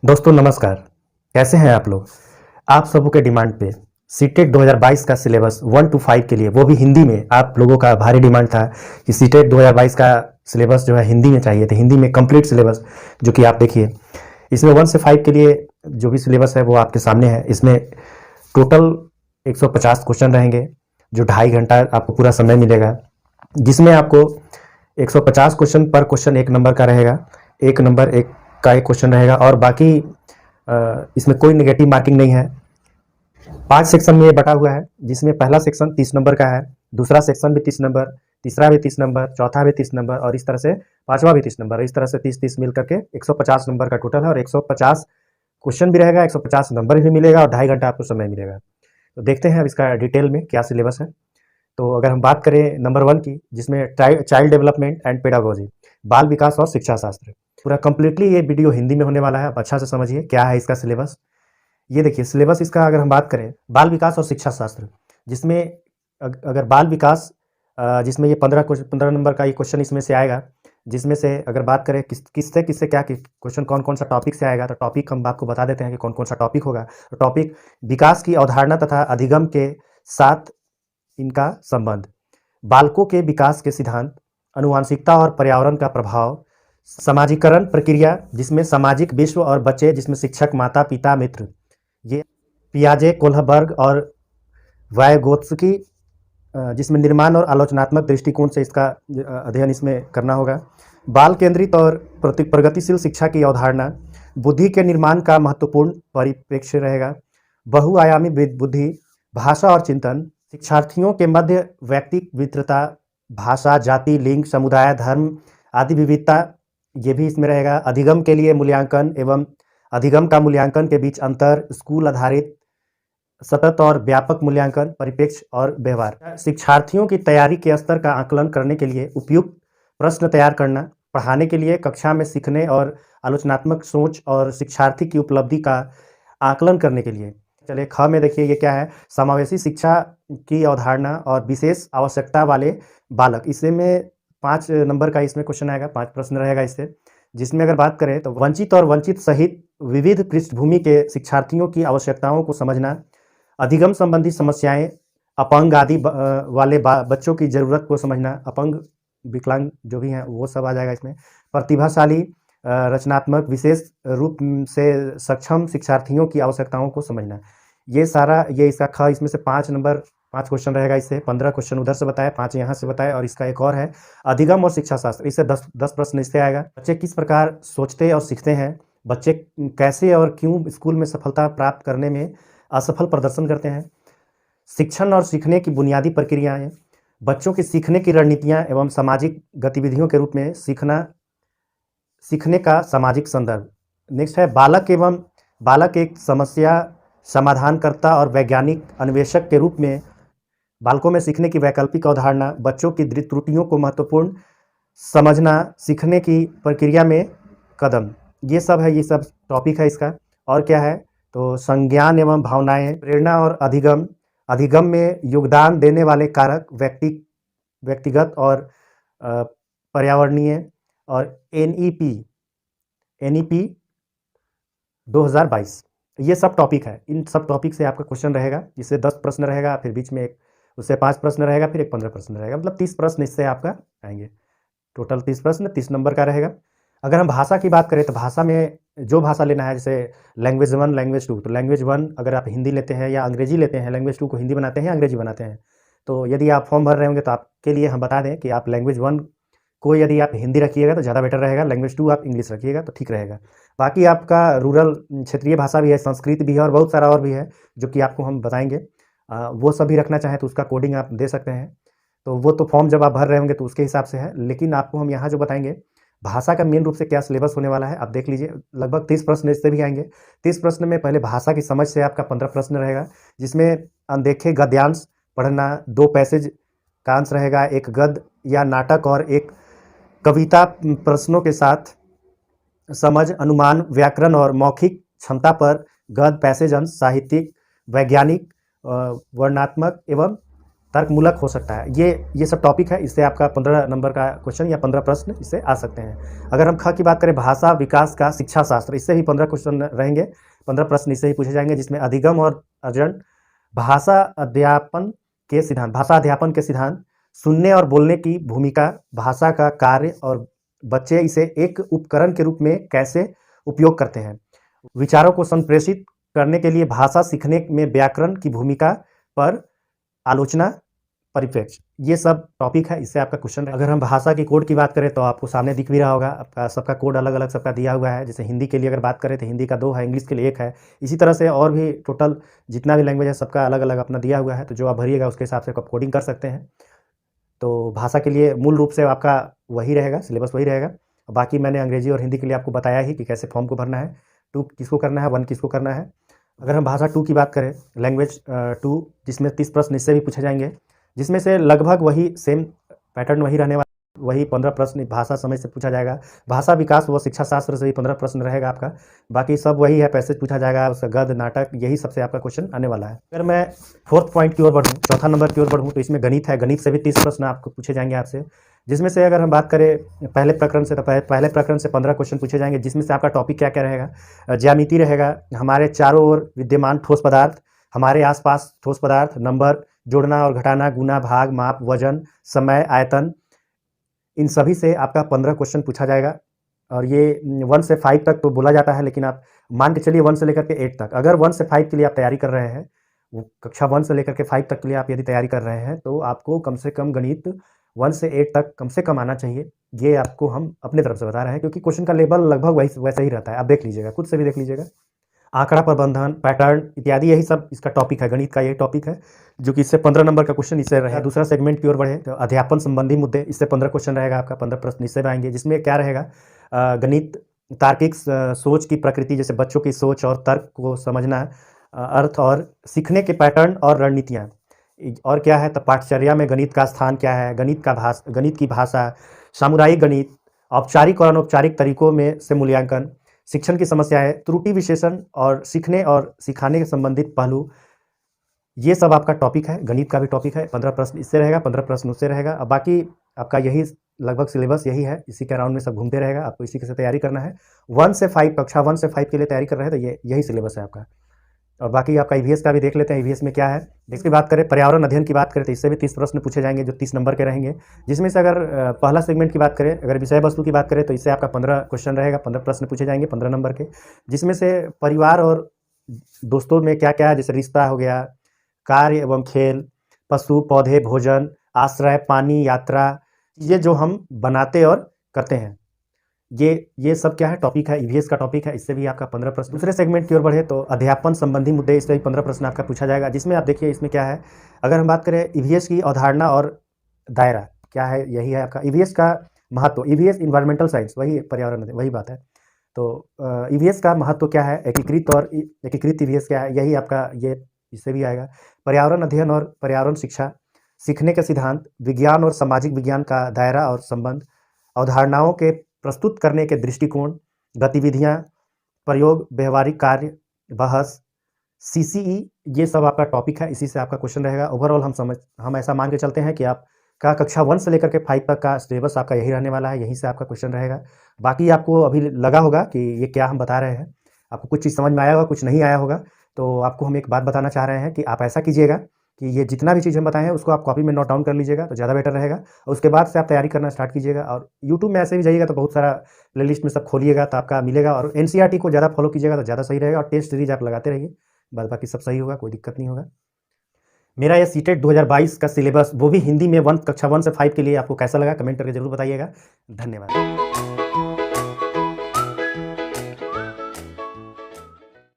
दोस्तों नमस्कार। कैसे हैं आप लोग। आप सबों के डिमांड पे सीटेट 2022 का सिलेबस 1 to 5 के लिए, वो भी हिंदी में, आप लोगों का भारी डिमांड था कि सीटेट 2022 का सिलेबस जो है हिंदी में चाहिए थे, हिंदी में कंप्लीट सिलेबस। जो कि आप देखिए इसमें 1 से 5 के लिए जो भी सिलेबस है वो आपके सामने है। इसमें टोटल 150 क्वेश्चन रहेंगे, जो 2.5 घंटा आपको पूरा समय मिलेगा, जिसमें आपको 150 क्वेश्चन पर क्वेश्चन 1 नंबर का रहेगा, 1 नंबर एक का एक क्वेश्चन रहेगा, और बाकी इसमें कोई नेगेटिव मार्किंग नहीं है। 5 सेक्शन में ये बटा हुआ है, जिसमें पहला सेक्शन 30 नंबर का है, दूसरा सेक्शन भी 30 नंबर, तीसरा भी 30 नंबर, चौथा भी 30 नंबर, और इस तरह से पांचवा भी 30 नंबर। इस तरह से 30-30 मिल करके 150 नंबर का टोटल है, और 150 क्वेश्चन भी रहेगा, 150 नंबर भी मिलेगा, और 2.5 घंटा आपको समय मिलेगा। तो देखते हैं अब इसका डिटेल में क्या सिलेबस है। तो अगर हम बात करें नंबर 1 की, जिसमें चाइल्ड डेवलपमेंट एंड पेडागोजी, बाल विकास और शिक्षा शास्त्र, पूरा कंप्लीटली ये वीडियो हिंदी में होने वाला है। आप अच्छा से समझिए क्या है इसका सिलेबस। ये देखिए सिलेबस इसका, अगर हम बात करें बाल विकास और शिक्षा शास्त्र, जिसमें अगर बाल विकास, जिसमें ये 15 नंबर का ये क्वेश्चन इसमें से आएगा, जिसमें से अगर बात करें किससे किससे क्या क्वेश्चन कौन कौन सा टॉपिक से आएगा, तो टॉपिक हम आपको बता देते हैं कि कौन कौन सा टॉपिक होगा। तो टॉपिक विकास की अवधारणा तथा अधिगम के साथ इनका संबंध, बालकों के विकास के सिद्धांत, अनुवांशिकता और पर्यावरण का प्रभाव, समाजीकरण प्रक्रिया, जिसमें सामाजिक विश्व और बच्चे, जिसमें शिक्षक, माता पिता, मित्र, ये पियाजे, कोल्हबर्ग और वायगोत्स्की, जिसमें निर्माण और आलोचनात्मक दृष्टिकोण से इसका अध्ययन इसमें करना होगा। बाल केंद्रित और प्रगतिशील शिक्षा की अवधारणा, बुद्धि के निर्माण का महत्वपूर्ण परिप्रेक्ष्य रहेगा, बहुआयामी बुद्धि, भाषा और चिंतन, शिक्षार्थियों के मध्य व्यक्तिक विविधता, भाषा, जाति, लिंग, समुदाय, धर्म आदि विविधता, ये भी इसमें रहेगा। अधिगम के लिए मूल्यांकन एवं अधिगम का मूल्यांकन के बीच अंतर, स्कूल आधारित सतत और व्यापक मूल्यांकन, परिप्रेक्ष्य और व्यवहार, शिक्षार्थियों की तैयारी के स्तर का आकलन करने के लिए उपयुक्त प्रश्न तैयार करना, पढ़ाने के लिए कक्षा में सीखने और आलोचनात्मक सोच और शिक्षार्थी की उपलब्धि का आकलन करने के लिए। चलिए ख में देखिए ये क्या है, समावेशी शिक्षा की अवधारणा और विशेष आवश्यकता वाले बालक। इसमें 5 नंबर का इसमें क्वेश्चन आएगा, 5 प्रश्न रहेगा इससे। जिसमें अगर बात करें तो वंचित और वंचित सहित विविध पृष्ठभूमि के शिक्षार्थियों की आवश्यकताओं को समझना, अधिगम संबंधी समस्याएं, अपंग आदि वाले बच्चों की जरूरत को समझना, अपंग विकलांग जो भी हैं वो सब आ जाएगा इसमें। प्रतिभाशाली, रचनात्मक, विशेष रूप से सक्षम शिक्षार्थियों की आवश्यकताओं को समझना, ये सारा ये इसका ख। इसमें से 5 नंबर 5 क्वेश्चन रहेगा, इससे 15 क्वेश्चन उधर से बताया, 5 यहाँ से बताया, और इसका एक और है अधिगम और शिक्षा शास्त्र, इससे 10 प्रश्न इससे आएगा। बच्चे किस प्रकार सोचते और सीखते हैं, बच्चे कैसे और क्यों स्कूल में सफलता प्राप्त करने में असफल प्रदर्शन करते हैं, शिक्षण और सीखने की बुनियादी प्रक्रियाएं, बच्चों की सीखने की रणनीतियां एवं सामाजिक गतिविधियों के रूप में सीखने का सामाजिक संदर्भ। नेक्स्ट है बालक एक समस्या समाधानकर्ता और वैज्ञानिक अन्वेषक के रूप में बालकों में सीखने की वैकल्पिक अवधारणा, बच्चों की त्रुटियों को महत्वपूर्ण समझना, सीखने की प्रक्रिया में कदम, ये सब है, ये सब टॉपिक है इसका। और क्या है तो संज्ञान एवं भावनाएं, प्रेरणा और अधिगम में योगदान देने वाले कारक, व्यक्तिगत और पर्यावरणीय, और एनईपी 2022, ये सब टॉपिक है। इन सब टॉपिक से आपका क्वेश्चन रहेगा, जिससे 10 प्रश्न रहेगा, फिर बीच में एक उससे 5 प्रश्न रहेगा, फिर एक 15 प्रश्न रहेगा, मतलब 30 प्रश्न इससे आपका आएंगे। टोटल 30 प्रश्न 30 नंबर का रहेगा। अगर हम भाषा की बात करें तो भाषा में जो भाषा लेना है, जैसे लैंग्वेज 1 लैंग्वेज 2, तो लैंग्वेज 1 अगर आप हिंदी लेते हैं या अंग्रेजी लेते हैं, लैंग्वेज 2 को हिंदी बनाते हैं या अंग्रेजी बनाते हैं, तो यदि आप फॉर्म भर रहे होंगे तो आपके लिए हम बता दें कि आप लैंग्वेज 1 को यदि आप हिंदी रखिएगा तो ज़्यादा बेटर रहेगा, लैंग्वेज 2 आप इंग्लिश रखिएगा तो ठीक रहेगा। बाकी आपका रूरल क्षेत्रीय भाषा भी है, संस्कृत भी है, और बहुत सारा और भी है जो कि आपको हम बताएंगे। वो सभी रखना चाहें तो उसका कोडिंग आप दे सकते हैं, तो वो तो फॉर्म जब आप भर रहे होंगे तो उसके हिसाब से है। लेकिन आपको हम यहाँ जो बताएंगे भाषा का मेन रूप से क्या सिलेबस होने वाला है, आप देख लीजिए। लगभग 30 प्रश्न इससे भी आएंगे। 30 प्रश्न में पहले भाषा की समझ से आपका 15 प्रश्न रहेगा, जिसमें अनदेखे गद्यांश पढ़ना, 2 पैसेज का अंश रहेगा, एक गद्य या नाटक और एक कविता, प्रश्नों के साथ समझ, अनुमान, व्याकरण और मौखिक क्षमता पर गद्य, पैसेज अंश, साहित्यिक, वैज्ञानिक, वर्णनात्मक एवं तर्कमूलक हो सकता है। ये सब टॉपिक है, इससे आपका 15 नंबर का क्वेश्चन या 15 प्रश्न इससे आ सकते हैं। अगर हम ख की बात करें, भाषा विकास का शिक्षा शास्त्र, इससे भी 15 क्वेश्चन रहेंगे, 15 प्रश्न इससे ही पूछे जाएंगे, जिसमें अधिगम और अर्जन, भाषा अध्यापन के सिद्धांत, सुनने और बोलने की भूमिका, भाषा का कार्य और बच्चे इसे एक उपकरण के रूप में कैसे उपयोग करते हैं, विचारों को संप्रेषित करने के लिए भाषा सीखने में व्याकरण की भूमिका पर आलोचना, परिप्रेक्ष्य, ये सब टॉपिक है, इससे आपका क्वेश्चन। अगर हम भाषा की कोड की बात करें तो आपको सामने दिख भी रहा होगा, आपका सबका कोड अलग अलग सबका दिया हुआ है। जैसे हिंदी के लिए अगर बात करें तो हिंदी का 2 है, इंग्लिश के लिए 1 है। इसी तरह से और भी टोटल जितना भी लैंग्वेज है सबका अलग अलग अपना दिया हुआ है, तो जो आप भरिएगा उसके हिसाब से आप कोडिंग कर सकते हैं। तो भाषा के लिए मूल रूप से आपका वही रहेगा, सिलेबस वही रहेगा। बाकी मैंने अंग्रेजी और हिंदी के लिए आपको बताया ही कि कैसे फॉर्म को भरना है, 2 किसको करना है, 1 किसको करना है। अगर हम भाषा 2 की बात करें, लैंग्वेज 2, जिसमें 30 प्रश्न इससे भी पूछे जाएंगे, जिसमें से लगभग वही सेम पैटर्न वही रहने वाला, वही 15 प्रश्न भाषा समझ से पूछा जाएगा। भाषा विकास व शिक्षा शास्त्र से भी 15 प्रश्न रहेगा आपका। बाकी सब वही है, पैसेज पूछा जाएगा, उसका गद्य, नाटक, यही सबसे आपका क्वेश्चन आने वाला है। अगर मैं 4th पॉइंट की ओर बढ़ूँ, 4था नंबर की ओर बढ़ूँ, तो इसमें गणित है। गणित से भी 30 प्रश्न आपको पूछे जाएंगे आपसे, जिसमें से अगर हम बात करें पहले प्रकरण से, तो पहले प्रकरण से 15 क्वेश्चन पूछे जाएंगे, जिसमें से आपका टॉपिक क्या क्या रहेगा। ज्यामिति रहेगा, हमारे चारों ओर विद्यमान ठोस पदार्थ, हमारे आसपास ठोस पदार्थ, नंबर, जोड़ना और घटाना, गुना, भाग, माप, वजन, समय, आयतन, इन सभी से आपका 15 क्वेश्चन पूछा जाएगा। और ये 1 से 5 तक तो बोला जाता है, लेकिन आप मान के चलिए 1 से लेकर के 8 तक। अगर 1 से 5 के लिए आप तैयारी कर रहे हैं, वो कक्षा 1 से लेकर के 5 तक के लिए आप यदि तैयारी कर रहे हैं, तो आपको कम से कम गणित 1 से 8 तक कम से कम आना चाहिए। ये आपको हम अपने तरफ से बता रहे हैं, क्योंकि क्वेश्चन का लेवल लगभग वैसा ही रहता है। आप देख लीजिएगा, खुद से भी देख लीजिएगा। आंकड़ा प्रबंधन, पैटर्न इत्यादि, यही सब इसका टॉपिक है, गणित का यही टॉपिक है, जो कि इससे 15 नंबर का क्वेश्चन इससे रहेगा। दूसरा सेगमेंट की ओर बढ़े तो अध्यापन संबंधी मुद्दे, इससे 15 क्वेश्चन रहेगा आपका, 15 प्रश्न इससे भी आएंगे, जिसमें क्या रहेगा, गणित, तार्किक सोच की प्रकृति, जैसे बच्चों की सोच और तर्क को समझना, अर्थ और सीखने के पैटर्न और रणनीतियाँ, और क्या है तो पाठचर्या में गणित का स्थान क्या है, गणित की भाषा, सामुदायिक गणित, औपचारिक और अनौपचारिक तरीकों में से मूल्यांकन, शिक्षण की समस्याएं, त्रुटि विशेषण और सीखने और सिखाने के संबंधित पहलू, ये सब आपका टॉपिक है। गणित का भी टॉपिक है, 15 प्रश्न इससे रहेगा, 15 प्रश्न उससे रहेगा। अब बाकी आपका यही लगभग सिलेबस यही है, इसी के अराउंड में सब घूमते रहेगा, आपको इसी के से तैयारी करना है। 1 से 5, कक्षा 1 से 5 के लिए तैयारी कर रहे हैं तो यही सिलेबस है आपका। और बाकी आपका ईवीएस का भी देख लेते हैं, ईवीएस में क्या है। इसकी बात करें, पर्यावरण अध्ययन की बात करें तो इससे भी 30 प्रश्न पूछे जाएंगे, जो 30 नंबर के रहेंगे, जिसमें से अगर पहला सेगमेंट की बात करें, अगर विषय वस्तु की बात करें तो इससे आपका 15 क्वेश्चन रहेगा, 15 प्रश्न पूछे जाएंगे 15 नंबर के, जिसमें से परिवार और दोस्तों में क्या क्या है, जैसे रिश्ता हो गया, कार्य एवं खेल, पशु, पौधे, भोजन, आश्रय, पानी, यात्रा, ये जो हम बनाते और करते हैं, ये सब क्या है, टॉपिक है, ईवीएस का टॉपिक है, इससे भी आपका 15 प्रश्न। दूसरे सेगमेंट की ओर बढ़े तो अध्यापन संबंधी मुद्दे, इससे भी 15 प्रश्न आपका पूछा जाएगा, जिसमें आप देखिए इसमें क्या है, अगर हम बात करें ईवीएस की अवधारणा और दायरा क्या है, यही है आपका ईवीएस का महत्व। ईवीएस इन्वायरमेंटल साइंस, वही पर्यावरण, वही बात है। तो ईवीएस का महत्व क्या है, एकीकृत ईवीएस क्या है, यही आपका ये इससे भी आएगा। पर्यावरण अध्ययन और पर्यावरण शिक्षा, सीखने के सिद्धांत, विज्ञान और सामाजिक विज्ञान का दायरा और संबंध, अवधारणाओं के प्रस्तुत करने के दृष्टिकोण, गतिविधियां, प्रयोग, व्यवहारिक कार्य, बहस, सीसीई, ये सब आपका टॉपिक है, इसी से आपका क्वेश्चन रहेगा। ओवरऑल हम ऐसा मान के चलते हैं कि आपका कक्षा 1 से लेकर के 5 तक का सिलेबस आपका यही रहने वाला है, यहीं से आपका क्वेश्चन रहेगा। बाकी आपको अभी लगा होगा कि ये क्या हम बता रहे हैं, आपको कुछ चीज़ समझ में आया होगा, कुछ नहीं आया होगा, तो आपको हम एक बात बताना चाह रहे हैं कि आप ऐसा कीजिएगा कि ये जितना भी चीज़ हम बताए हैं उसको आप कॉपी में नोट डाउन कर लीजिएगा, तो ज़्यादा बेटर रहेगा। और उसके बाद से आप तैयारी करना स्टार्ट कीजिएगा। और यूट्यूब में ऐसे भी जाइएगा तो बहुत सारा प्लेलिस्ट में सब खोलिएगा तो आपका मिलेगा, और एनसीईआरटी को ज़्यादा फॉलो कीजिएगा तो ज़्यादा सही रहेगा। और टेस्ट सीरीज आप लगाते रहिए, बाद बाकी सब सही होगा, कोई दिक्कत नहीं होगा। मेरा ये सीटेट 2022 का सिलेबस, वो भी हिंदी में, कक्षा 1 से 5 के लिए, आपको कैसा लगा कमेंट करके जरूर बताइएगा। धन्यवाद।